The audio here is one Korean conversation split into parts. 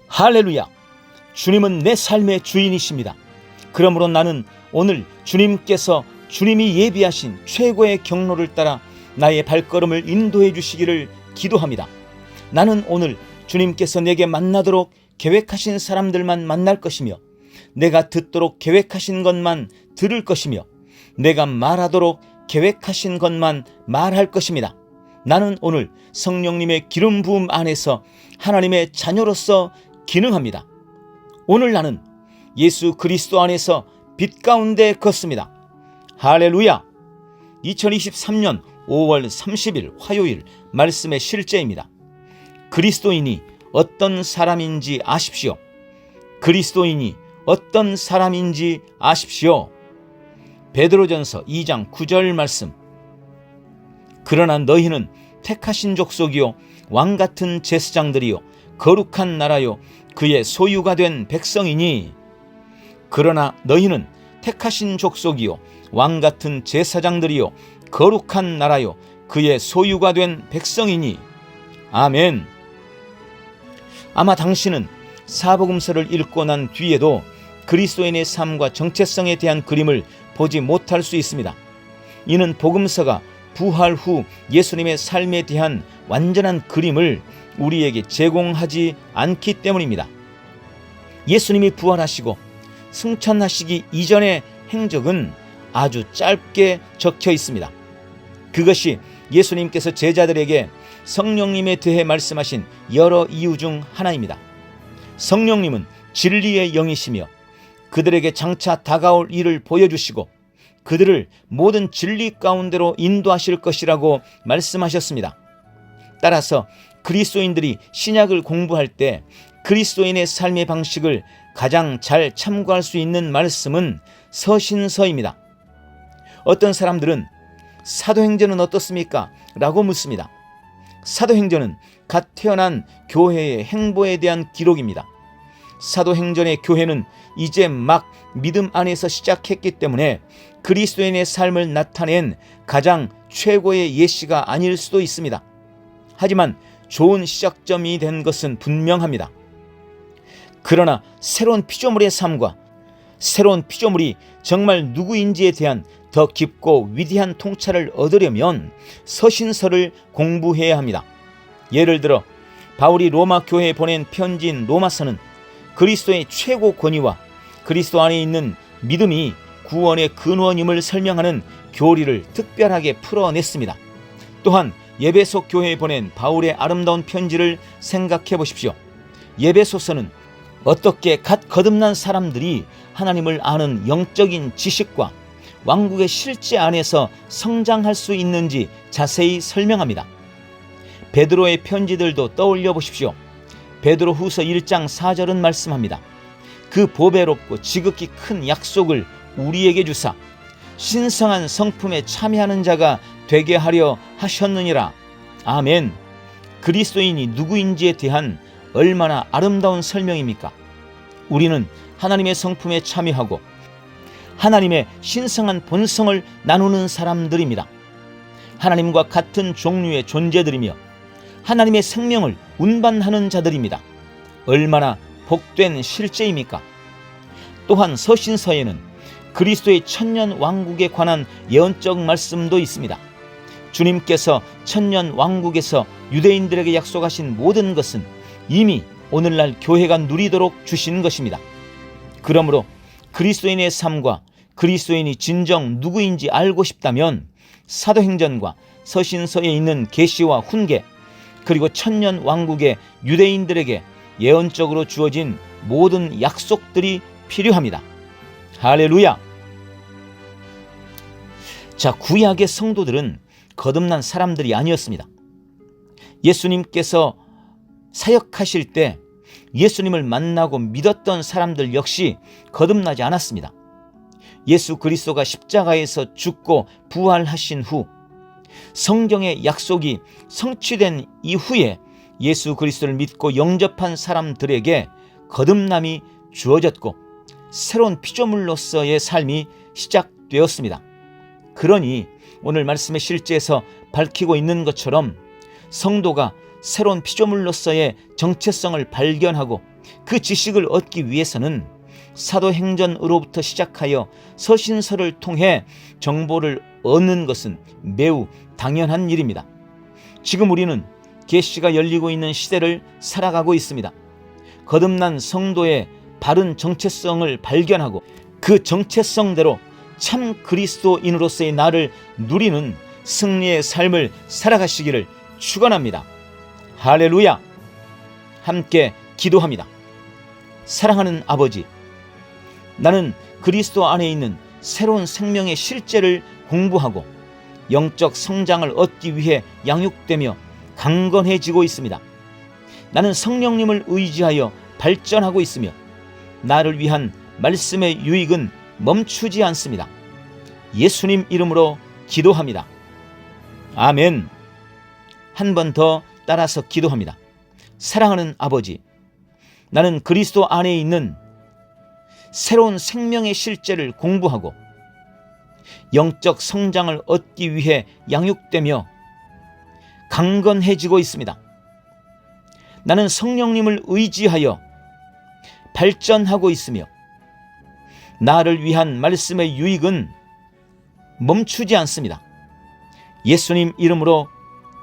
할렐루야! 주님은 내 삶의 주인이십니다. 그러므로 나는 오늘 주님이 예비하신 최고의 경로를 따라 나의 발걸음을 인도해 주시기를 기도합니다. 나는 오늘 주님께서 내게 만나도록 계획하신 사람들만 만날 것이며, 내가 듣도록 계획하신 것만 들을 것이며, 내가 말하도록 계획하신 것만 말할 것입니다. 나는 오늘 성령님의 기름 부음 안에서 하나님의 자녀로서 기능합니다. 오늘 나는 예수 그리스도 안에서 빛 가운데 걷습니다. 할렐루야! 2023년 5월 30일 화요일 말씀의 실제입니다. 그리스도인이 어떤 사람인지 아십시오. 그리스도인이 어떤 사람인지 아십시오. 베드로전서 2장 9절 말씀. 그러나 너희는 택하신 족속이요 왕같은 제사장들이요 거룩한 나라요 그의 소유가 된 백성이니. 그러나 너희는 택하신 족속이요 왕같은 제사장들이요 거룩한 나라요 그의 소유가 된 백성이니. 아멘. 아마 당신은 사복음서를 읽고 난 뒤에도 그리스도인의 삶과 정체성에 대한 그림을 보지 못할 수 있습니다. 이는 복음서가 부활 후 예수님의 삶에 대한 완전한 그림을 우리에게 제공하지 않기 때문입니다. 예수님이 부활하시고 승천하시기 이전의 행적은 아주 짧게 적혀 있습니다. 그것이 예수님께서 제자들에게 성령님에 대해 말씀하신 여러 이유 중 하나입니다. 성령님은 진리의 영이시며 그들에게 장차 다가올 일을 보여주시고 그들을 모든 진리 가운데로 인도하실 것이라고 말씀하셨습니다. 따라서 그리스도인들이 신약을 공부할 때 그리스도인의 삶의 방식을 가장 잘 참고할 수 있는 말씀은 서신서입니다. 어떤 사람들은 사도행전은 어떻습니까? 라고 묻습니다. 사도행전은 갓 태어난 교회의 행보에 대한 기록입니다. 사도행전의 교회는 이제 막 믿음 안에서 시작했기 때문에 그리스도인의 삶을 나타낸 가장 최고의 예시가 아닐 수도 있습니다. 하지만 좋은 시작점이 된 것은 분명합니다. 그러나 새로운 피조물의 삶과 새로운 피조물이 정말 누구인지에 대한 더 깊고 위대한 통찰을 얻으려면 서신서를 공부해야 합니다. 예를 들어 바울이 로마 교회에 보낸 편지인 로마서는 그리스도의 최고 권위와 그리스도 안에 있는 믿음이 구원의 근원임을 설명하는 교리를 특별하게 풀어냈습니다. 또한 에베소 교회에 보낸 바울의 아름다운 편지를 생각해 보십시오. 에베소서는 어떻게 갓 거듭난 사람들이 하나님을 아는 영적인 지식과 왕국의 실제 안에서 성장할 수 있는지 자세히 설명합니다. 베드로의 편지들도 떠올려 보십시오. 베드로 후서 1장 4절은 말씀합니다. 그 보배롭고 지극히 큰 약속을 우리에게 주사 신성한 성품에 참여하는 자가 되게 하려 하셨느니라. 아멘. 그리스도인이 누구인지에 대한 얼마나 아름다운 설명입니까? 우리는 하나님의 성품에 참여하고 하나님의 신성한 본성을 나누는 사람들입니다. 하나님과 같은 종류의 존재들이며 하나님의 생명을 운반하는 자들입니다. 얼마나 복된 실제입니까? 또한 서신서에는 그리스도의 천년 왕국에 관한 예언적 말씀도 있습니다. 주님께서 천년 왕국에서 유대인들에게 약속하신 모든 것은 이미 오늘날 교회가 누리도록 주신 것입니다. 그러므로 그리스도인의 삶과 그리스도인이 진정 누구인지 알고 싶다면 사도행전과 서신서에 있는 계시와 훈계 그리고 천년 왕국의 유대인들에게 예언적으로 주어진 모든 약속들이 필요합니다. 할렐루야! 자, 구약의 성도들은 거듭난 사람들이 아니었습니다. 예수님께서 사역하실 때 예수님을 만나고 믿었던 사람들 역시 거듭나지 않았습니다. 예수 그리스도가 십자가에서 죽고 부활하신 후 성경의 약속이 성취된 이후에 예수 그리스도를 믿고 영접한 사람들에게 거듭남이 주어졌고 새로운 피조물로서의 삶이 시작되었습니다. 그러니 오늘 말씀의 실제에서 밝히고 있는 것처럼 성도가 새로운 피조물로서의 정체성을 발견하고 그 지식을 얻기 위해서는 사도행전으로부터 시작하여 서신서를 통해 정보를 얻는 것은 매우 당연한 일입니다. 지금 우리는 계시가 열리고 있는 시대를 살아가고 있습니다. 거듭난 성도의 바른 정체성을 발견하고 그 정체성대로 참 그리스도인으로서의 나를 누리는 승리의 삶을 살아가시기를 축원합니다. 할렐루야! 함께 기도합니다. 사랑하는 아버지, 나는 그리스도 안에 있는 새로운 생명의 실제를 공부하고 영적 성장을 얻기 위해 양육되며 강건해지고 있습니다. 나는 성령님을 의지하여 발전하고 있으며 나를 위한 말씀의 유익은 멈추지 않습니다. 예수님 이름으로 기도합니다. 아멘. 한 번 더 따라서 기도합니다. 사랑하는 아버지, 나는 그리스도 안에 있는 새로운 생명의 실제를 공부하고 영적 성장을 얻기 위해 양육되며 강건해지고 있습니다. 나는 성령님을 의지하여 발전하고 있으며 나를 위한 말씀의 유익은 멈추지 않습니다. 예수님 이름으로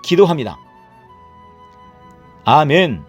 기도합니다. 아멘.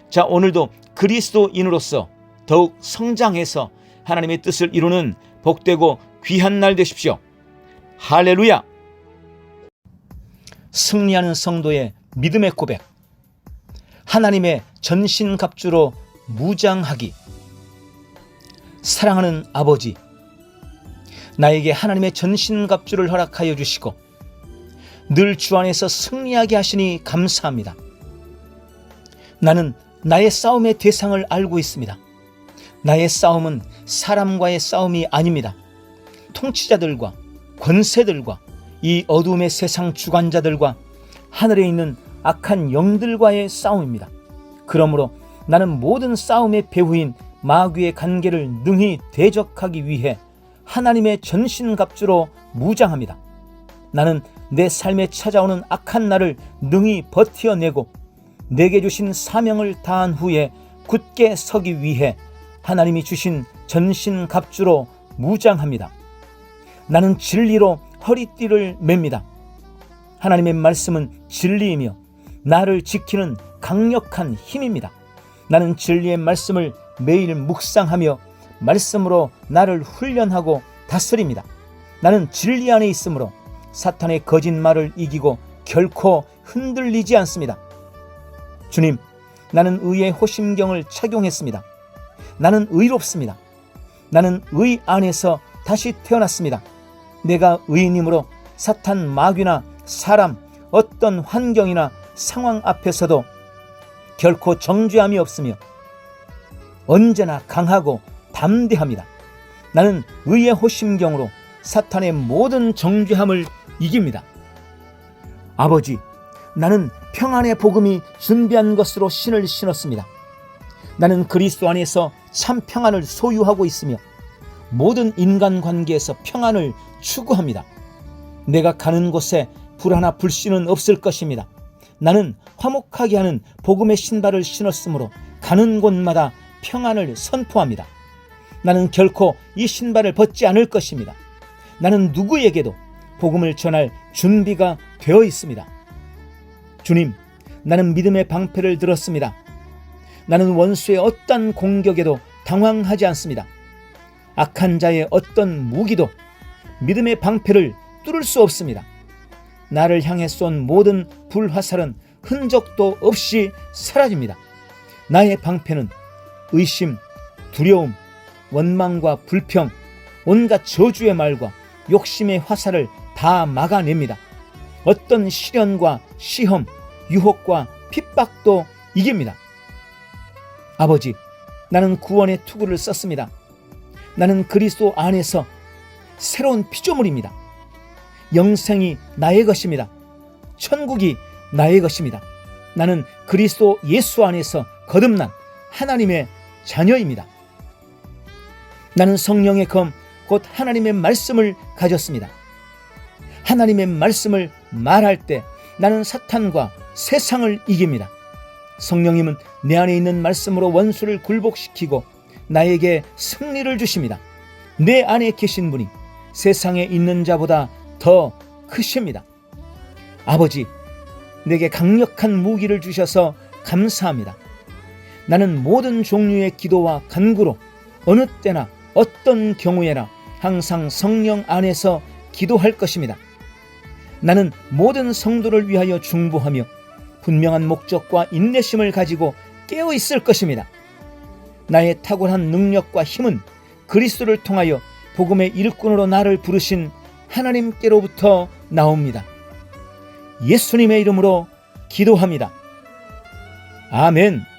자, 오늘도 그리스도인으로서 더욱 성장해서 하나님의 뜻을 이루는 복되고 귀한 날 되십시오. 할렐루야! 승리하는 성도의 믿음의 고백. 하나님의 전신갑주로 무장하기. 사랑하는 아버지, 나에게 하나님의 전신갑주를 허락하여 주시고 늘 주 안에서 승리하게 하시니 감사합니다. 나는 나의 싸움의 대상을 알고 있습니다. 나의 싸움은 사람과의 싸움이 아닙니다. 통치자들과 권세들과 이 어둠의 세상 주관자들과 하늘에 있는 악한 영들과의 싸움입니다. 그러므로 나는 모든 싸움의 배후인 마귀의 관계를 능히 대적하기 위해 하나님의 전신갑주로 무장합니다. 나는 내 삶에 찾아오는 악한 날을 능히 버텨내고 내게 주신 사명을 다한 후에 굳게 서기 위해 하나님이 주신 전신갑주로 무장합니다. 나는 진리로 허리띠를 맵니다. 하나님의 말씀은 진리이며 나를 지키는 강력한 힘입니다. 나는 진리의 말씀을 매일 묵상하며 말씀으로 나를 훈련하고 다스립니다. 나는 진리 안에 있으므로 사탄의 거짓말을 이기고 결코 흔들리지 않습니다. 주님, 나는 의의 호심경을 착용했습니다. 나는 의롭습니다. 나는 의 안에서 다시 태어났습니다. 내가 의인이므로 사탄, 마귀나 사람, 어떤 환경이나 상황 앞에서도 결코 정죄함이 없으며 언제나 강하고 담대합니다. 나는 의의 호심경으로 사탄의 모든 정죄함을 이깁니다. 아버지, 나는 평안의 복음이 준비한 것으로 신을 신었습니다. 나는 그리스도 안에서 참 평안을 소유하고 있으며 모든 인간관계에서 평안을 추구합니다. 내가 가는 곳에 불화나 불신은 없을 것입니다. 나는 화목하게 하는 복음의 신발을 신었으므로 가는 곳마다 평안을 선포합니다. 나는 결코 이 신발을 벗지 않을 것입니다. 나는 누구에게도 복음을 전할 준비가 되어 있습니다. 주님, 나는 믿음의 방패를 들었습니다. 나는 원수의 어떤 공격에도 당황하지 않습니다. 악한 자의 어떤 무기도 믿음의 방패를 뚫을 수 없습니다. 나를 향해 쏜 모든 불화살은 흔적도 없이 사라집니다. 나의 방패는 의심, 두려움, 원망과 불평, 온갖 저주의 말과 욕심의 화살을 다 막아냅니다. 어떤 시련과 시험, 유혹과 핍박도 이깁니다. 아버지, 나는 구원의 투구를 썼습니다. 나는 그리스도 안에서 새로운 피조물입니다. 영생이 나의 것입니다. 천국이 나의 것입니다. 나는 그리스도 예수 안에서 거듭난 하나님의 자녀입니다. 나는 성령의 검, 곧 하나님의 말씀을 가졌습니다. 하나님의 말씀을 말할 때 나는 사탄과 세상을 이깁니다. 성령님은 내 안에 있는 말씀으로 원수를 굴복시키고 나에게 승리를 주십니다. 내 안에 계신 분이 세상에 있는 자보다 더 크십니다. 아버지, 내게 강력한 무기를 주셔서 감사합니다. 나는 모든 종류의 기도와 간구로 어느 때나 어떤 경우에나 항상 성령 안에서 기도할 것입니다. 나는 모든 성도를 위하여 중보하며 분명한 목적과 인내심을 가지고 깨어 있을 것입니다. 나의 탁월한 능력과 힘은 그리스도를 통하여 복음의 일꾼으로 나를 부르신 하나님께로부터 나옵니다. 예수님의 이름으로 기도합니다. 아멘.